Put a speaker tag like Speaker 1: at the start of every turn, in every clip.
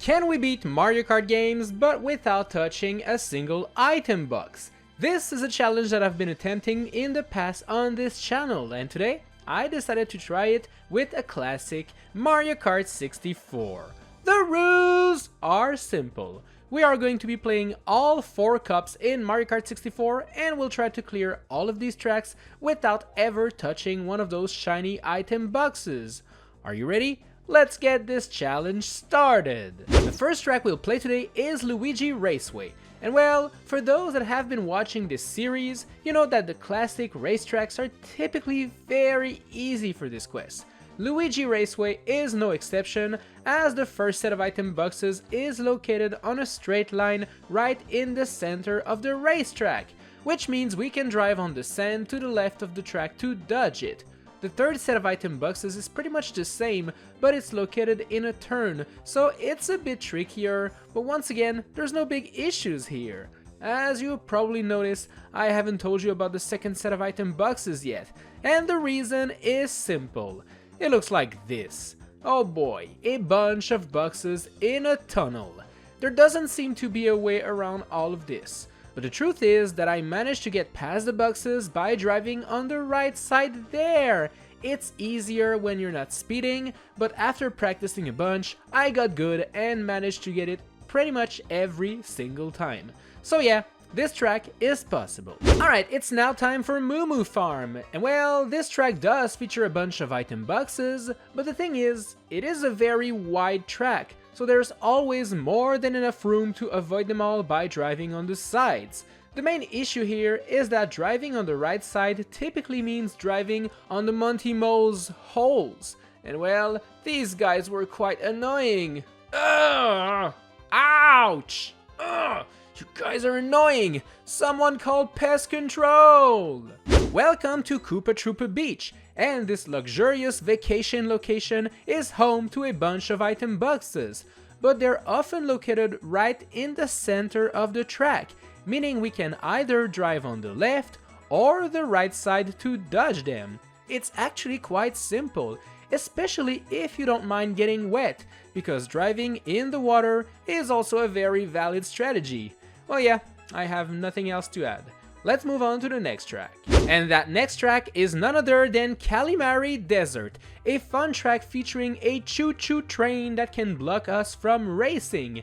Speaker 1: Can we beat Mario Kart games but without touching a single item box? This is a challenge that I've been attempting in the past on this channel, and today I decided to try it with a classic Mario Kart 64. The rules are simple. We are going to be playing all 4 cups in Mario Kart 64 and we'll try to clear all of these tracks without ever touching one of those shiny item boxes. Are you ready? Let's get this challenge started. The first track we'll play today is Luigi Raceway. And well, for those that have been watching this series, you know that the classic racetracks are typically very easy for this quest. Luigi Raceway is no exception, as the first set of item boxes is located on a straight line right in the center of the racetrack, which means we can drive on the sand to the left of the track to dodge it. The third set of item boxes is pretty much the same, but it's located in a turn, so it's a bit trickier, but once again, there's no big issues here. As you probably noticed, I haven't told you about the second set of item boxes yet, and the reason is simple. It looks like this. Oh boy, a bunch of boxes in a tunnel. There doesn't seem to be a way around all of this. But the truth is that I managed to get past the boxes by driving on the right side there. It's easier when you're not speeding, but after practicing a bunch, I got good and managed to get it pretty much every single time. So yeah, this track is possible. Alright, it's now time for Moo Moo Farm. And well, this track does feature a bunch of item boxes, but the thing is, it is a very wide track. So there's always more than enough room to avoid them all by driving on the sides. The main issue here is that driving on the right side typically means driving on the Monty Mole's holes. And well, these guys were quite annoying. Ugh! Ouch! Ugh! You guys are annoying! Someone called pest control! Welcome to Koopa Troopa Beach, and this luxurious vacation location is home to a bunch of item boxes, but they're often located right in the center of the track, meaning we can either drive on the left or the right side to dodge them. It's actually quite simple, especially if you don't mind getting wet, because driving in the water is also a very valid strategy. Well yeah, I have nothing else to add. Let's move on to the next track. And that next track is none other than Kalimari Desert, a fun track featuring a choo-choo train that can block us from racing.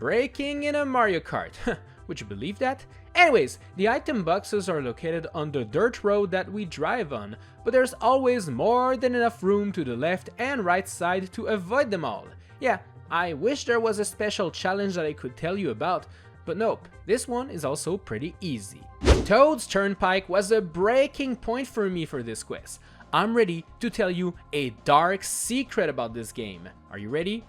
Speaker 1: Braking in a Mario Kart. Would you believe that? Anyways, the item boxes are located on the dirt road that we drive on, but there's always more than enough room to the left and right side to avoid them all. Yeah, I wish there was a special challenge that I could tell you about, but nope, this one is also pretty easy. Toad's Turnpike was a breaking point for me for this quest. I'm ready to tell you a dark secret about this game. Are you ready?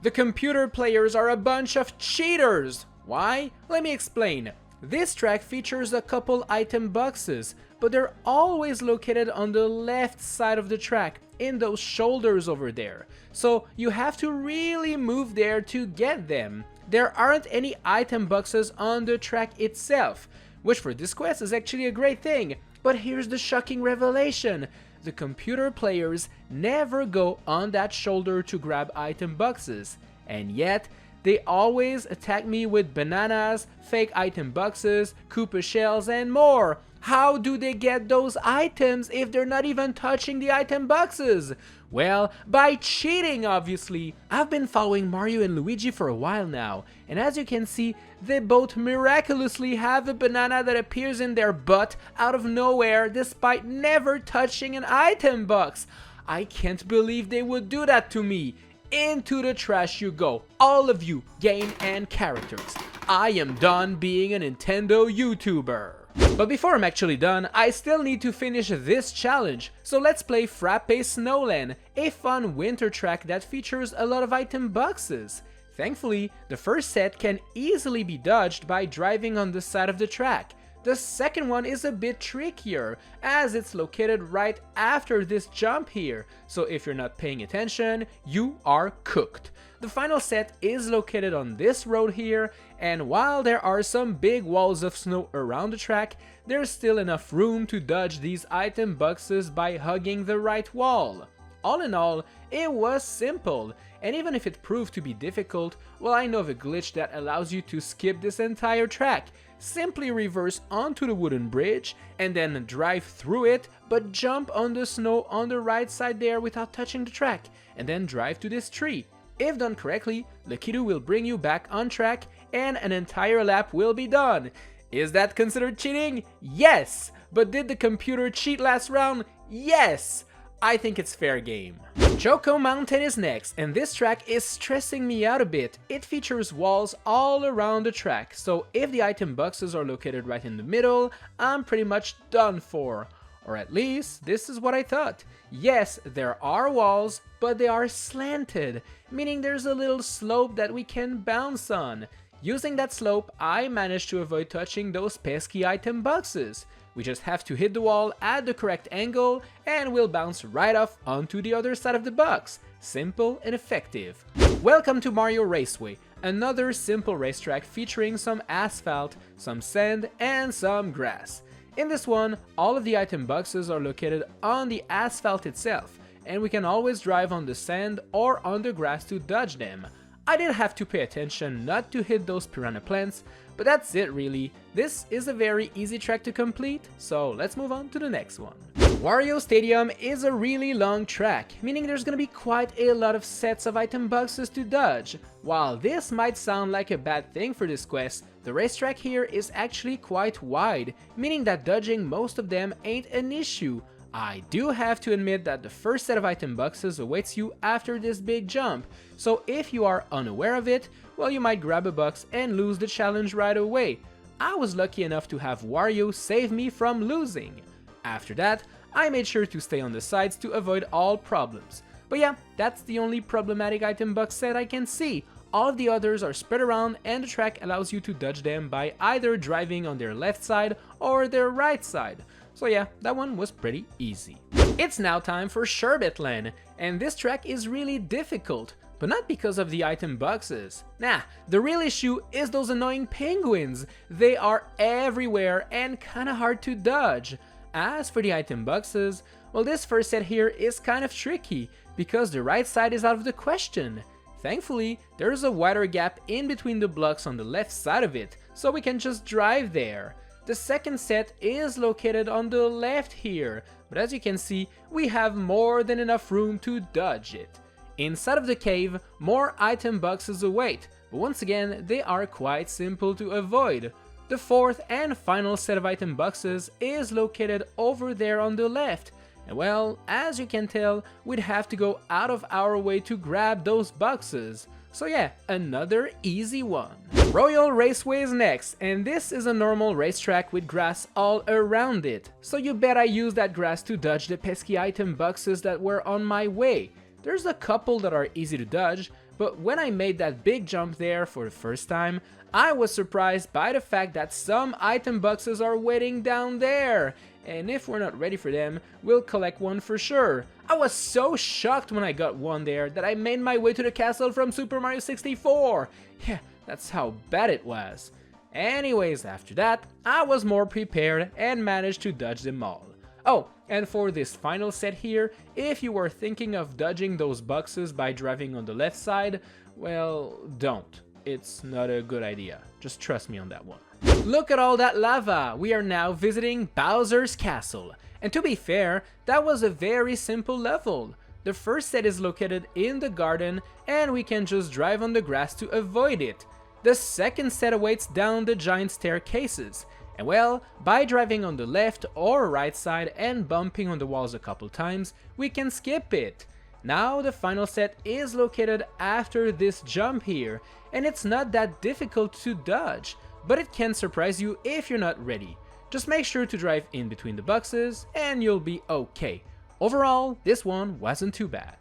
Speaker 1: The computer players are a bunch of cheaters! Why? Let me explain. This track features a couple item boxes, but they're always located on the left side of the track, in those shoulders over there. So you have to really move there to get them. There aren't any item boxes on the track itself, which for this quest is actually a great thing. But here's the shocking revelation. The computer players never go on that shoulder to grab item boxes, and yet they always attack me with bananas, fake item boxes, Koopa shells, and more. How do they get those items if they're not even touching the item boxes? Well, by cheating, obviously. I've been following Mario and Luigi for a while now, and as you can see, they both miraculously have a banana that appears in their butt out of nowhere despite never touching an item box. I can't believe they would do that to me. Into the trash you go, all of you, game and characters. I am done being a Nintendo YouTuber. But before I'm actually done, I still need to finish this challenge, so let's play Frappe Snowland, a fun winter track that features a lot of item boxes. Thankfully, the first set can easily be dodged by driving on the side of the track. The second one is a bit trickier, as it's located right after this jump here, so if you're not paying attention, you are cooked. The final set is located on this road here, and while there are some big walls of snow around the track, there's still enough room to dodge these item boxes by hugging the right wall. all in all, it was simple. And even if it proved to be difficult, well, I know of a glitch that allows you to skip this entire track. Simply reverse onto the wooden bridge and then drive through it, but jump on the snow on the right side there without touching the track, and then drive to this tree. If done correctly, Lakitu will bring you back on track and an entire lap will be done. Is that considered cheating? Yes! But did the computer cheat last round? Yes! I think it's fair game. Choco Mountain is next, and this track is stressing me out a bit. It features walls all around the track, so if the item boxes are located right in the middle, I'm pretty much done for. Or at least, this is what I thought. Yes, there are walls, but they are slanted, meaning there's a little slope that we can bounce on. Using that slope, I managed to avoid touching those pesky item boxes. We just have to hit the wall at the correct angle and we'll bounce right off onto the other side of the box. Simple and effective. Welcome to Mario Raceway, another simple racetrack featuring some asphalt, some sand, and some grass. In this one, all of the item boxes are located on the asphalt itself, and we can always drive on the sand or on the grass to dodge them. I did have to pay attention not to hit those piranha plants, but that's it really. This is a very easy track to complete, so let's move on to the next one. Wario Stadium is a really long track, meaning there's gonna be quite a lot of sets of item boxes to dodge. While this might sound like a bad thing for this quest, the racetrack here is actually quite wide, meaning that dodging most of them ain't an issue. I do have to admit that the first set of item boxes awaits you after this big jump, so if you are unaware of it, well, you might grab a box and lose the challenge right away. I was lucky enough to have Wario save me from losing. After that, I made sure to stay on the sides to avoid all problems. But yeah, that's the only problematic item box set I can see. All of the others are spread around and the track allows you to dodge them by either driving on their left side or their right side. So yeah, that one was pretty easy. It's now time for Sherbet Land, and this track is really difficult, but not because of the item boxes. Nah, the real issue is those annoying penguins. They are everywhere and kinda hard to dodge. As for the item boxes, well, this first set here is kind of tricky, because the right side is out of the question. Thankfully, there's a wider gap in between the blocks on the left side of it, so we can just drive there. The second set is located on the left here, but as you can see, we have more than enough room to dodge it. Inside of the cave, more item boxes await, but once again, they are quite simple to avoid. The fourth and final set of item boxes is located over there on the left, and well, as you can tell, we'd have to go out of our way to grab those boxes. So yeah, another easy one. Royal Raceway is next, and this is a normal racetrack with grass all around it. So you bet I used that grass to dodge the pesky item boxes that were on my way. There's a couple that are easy to dodge, but when I made that big jump there for the first time, I was surprised by the fact that some item boxes are waiting down there. And if we're not ready for them, we'll collect one for sure. I was so shocked when I got one there that I made my way to the castle from Super Mario 64. Yeah, that's how bad it was. Anyways, after that, I was more prepared and managed to dodge them all. Oh, and for this final set here, if you were thinking of dodging those boxes by driving on the left side, well, don't. It's not a good idea. Just trust me on that one. Look at all that lava! We are now visiting Bowser's Castle. And to be fair, that was a very simple level. The first set is located in the garden and we can just drive on the grass to avoid it. The second set awaits down the giant staircases. And well, by driving on the left or right side and bumping on the walls a couple times, we can skip it. Now the final set is located after this jump here, and it's not that difficult to dodge, but it can surprise you if you're not ready. Just make sure to drive in between the boxes and you'll be okay. Overall, this one wasn't too bad.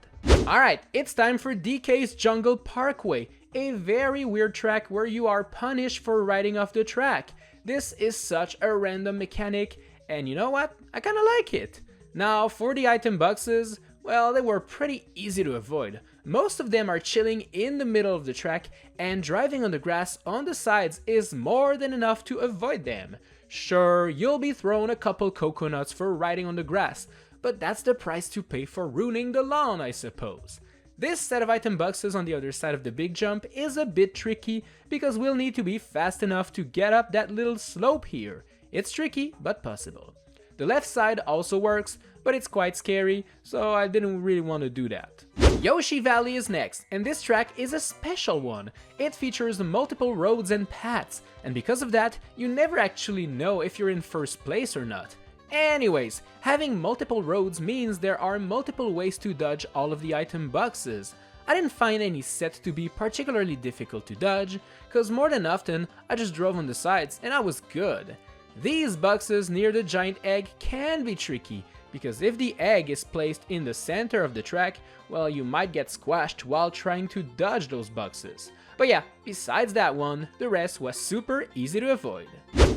Speaker 1: Alright, it's time for DK's Jungle Parkway, a very weird track where you are punished for riding off the track. This is such a random mechanic, and you know what? I kinda like it. Now, for the item boxes, well, they were pretty easy to avoid. Most of them are chilling in the middle of the track, and driving on the grass on the sides is more than enough to avoid them. Sure, you'll be thrown a couple coconuts for riding on the grass, but that's the price to pay for ruining the lawn, I suppose. This set of item boxes on the other side of the big jump is a bit tricky because we'll need to be fast enough to get up that little slope here. It's tricky, but possible. The left side also works, but it's quite scary, so I didn't really want to do that. Yoshi Valley is next, and this track is a special one. It features multiple roads and paths, and because of that, you never actually know if you're in first place or not. Anyways, having multiple roads means there are multiple ways to dodge all of the item boxes. I didn't find any set to be particularly difficult to dodge, cause more than often I just drove on the sides and I was good. These boxes near the giant egg can be tricky, because if the egg is placed in the center of the track, well, you might get squashed while trying to dodge those boxes. But yeah, besides that one, the rest was super easy to avoid.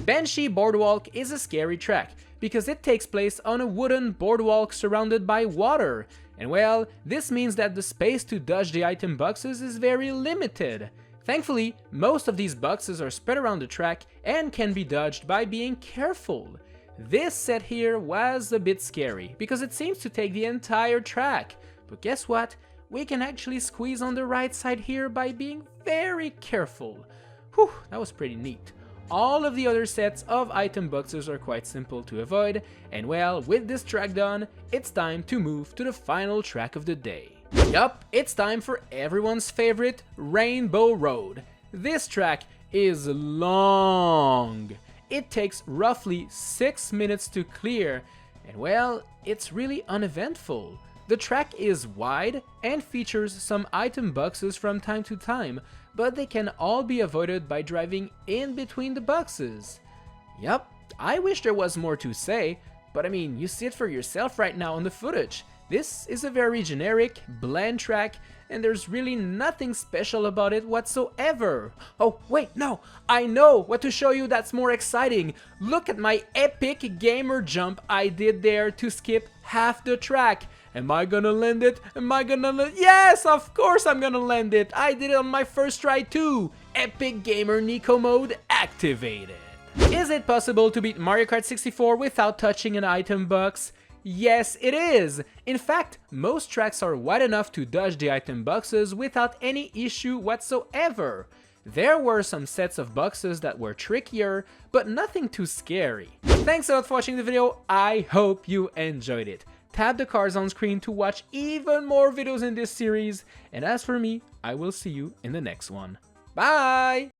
Speaker 1: Banshee Boardwalk is a scary track, because it takes place on a wooden boardwalk surrounded by water, and well, this means that the space to dodge the item boxes is very limited. Thankfully, most of these boxes are spread around the track and can be dodged by being careful. This set here was a bit scary, because it seems to take the entire track, but guess what? We can actually squeeze on the right side here by being very careful. Whew, that was pretty neat. All of the other sets of item boxes are quite simple to avoid, and well, with this track done, it's time to move to the final track of the day. Yup, it's time for everyone's favorite Rainbow Road. This track is long. It takes roughly 6 minutes to clear, and well, it's really uneventful. The track is wide and features some item boxes from time to time, but they can all be avoided by driving in between the boxes. Yup, I wish there was more to say, but I mean, you see it for yourself right now on the footage. This is a very generic, bland track, and there's really nothing special about it whatsoever. Oh, wait, no, I know what to show you that's more exciting. Look at my epic gamer jump I did there to skip half the track. Am I gonna land it? Am I gonna land? Yes, of course I'm gonna land it. I did it on my first try too. Epic Gamer Nico mode activated. Is it possible to beat Mario Kart 64 without touching an item box? Yes, it is! In fact, most tracks are wide enough to dodge the item boxes without any issue whatsoever. There were some sets of boxes that were trickier, but nothing too scary. Thanks a lot for watching the video, I hope you enjoyed it. Tap the cards on screen to watch even more videos in this series, and as for me, I will see you in the next one. Bye!